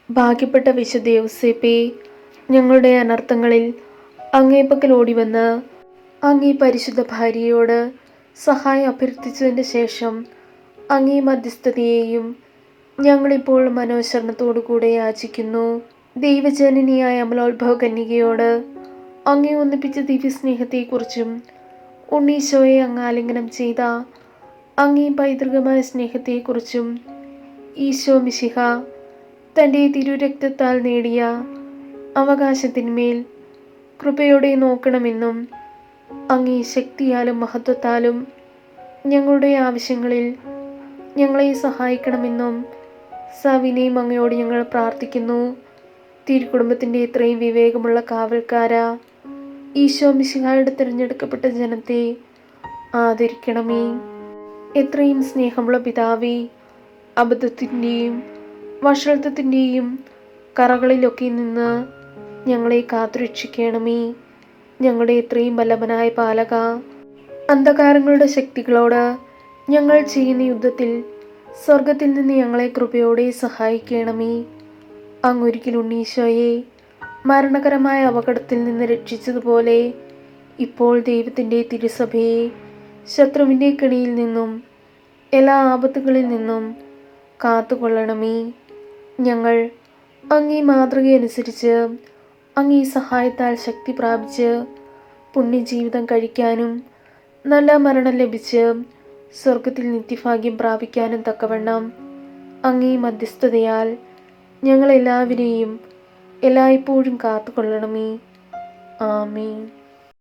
ഭാഗ്യപ്പെട്ട വിശുദ്ധ യൗസേപ്പേ, ഞങ്ങളുടെ അനർത്ഥങ്ങളിൽ അങ്ങേ പക്കൽ ഓടിവന്ന് അങ്ങേ പരിശുദ്ധ ഭാര്യയോട് സഹായം അഭ്യർത്ഥിച്ചതിന് ശേഷം അങ്ങേ മധ്യസ്ഥതയെയും ഞങ്ങളിപ്പോൾ മനോശരണത്തോടു കൂടെ യാചിക്കുന്നു. ദൈവജനനിയായ അമലോത്ഭവ കന്യകയോട് അങ്ങേ ഒന്നിപ്പിച്ച ദിവ്യസ്നേഹത്തെക്കുറിച്ചും ഉണ്ണീശോയെ അങ്ങ് ആലിംഗനം ചെയ്ത അങ്ങേ പൈതൃകമായ സ്നേഹത്തെക്കുറിച്ചും ഈശോ മിശിഹ തൻ്റെ തിരുരക്തത്താൽ നേടിയ അവകാശത്തിന്മേൽ കൃപയോടെ നോക്കണമെന്നും അങ്ങേ ശക്തിയാലും മഹത്വത്താലും ഞങ്ങളുടെ ആവശ്യങ്ങളിൽ ഞങ്ങളെ സഹായിക്കണമെന്നും സവിനയം അങ്ങയോട് ഞങ്ങൾ പ്രാർത്ഥിക്കുന്നു. തിരുക്കുടുംബത്തിൻ്റെ ഇത്രയും വിവേകമുള്ള കാവൽക്കാരാ, ഈശോ മിശിഹായുടെ തിരഞ്ഞെടുക്കപ്പെട്ട ജനത്തെ ആദരിക്കണമേ. എത്രയും സ്നേഹമുള്ള പിതാവേ, അബദ്ധത്തിൻ്റെയും വഷളത്വത്തിൻ്റെയും കറകളിലൊക്കെ നിന്ന് ഞങ്ങളെ കാത്തുരക്ഷിക്കണമേ. ഞങ്ങളുടെ എത്രയും വല്ലഭനായ പാലക, അന്ധകാരങ്ങളുടെ ശക്തികളോട് ഞങ്ങൾ ചെയ്യുന്ന യുദ്ധത്തിൽ സ്വർഗത്തിൽ നിന്ന് ഞങ്ങളെ കൃപയോടെ സഹായിക്കണമേ. അങ്ങൊരിക്കൽ ഉണ്ണീശോയെ മരണകരമായ അപകടത്തിൽ നിന്ന് രക്ഷിച്ചതുപോലെ ഇപ്പോൾ ദൈവത്തിൻ്റെ തിരുസഭയെ ശത്രുവിൻ്റെ കെണിയിൽ നിന്നും എല്ലാ ആപത്തുകളിൽ നിന്നും കാത്തുകൊള്ളണമേ. ഞങ്ങൾ അങ്ങേ മാതൃകയനുസരിച്ച് അങ്ങേ സഹായത്താൽ ശക്തി പ്രാപിച്ച് പുണ്യജീവിതം കഴിക്കാനും നല്ല മരണം ലഭിച്ച് സ്വർഗത്തിൽ നിത്യഭാഗ്യം പ്രാപിക്കാനും തക്കവണ്ണം അങ്ങേ മധ്യസ്ഥതയാൽ ഞങ്ങളെല്ലാവരെയും എല്ലായ്പ്പോഴും കാത്തുകൊള്ളണമേ. ആമേൻ.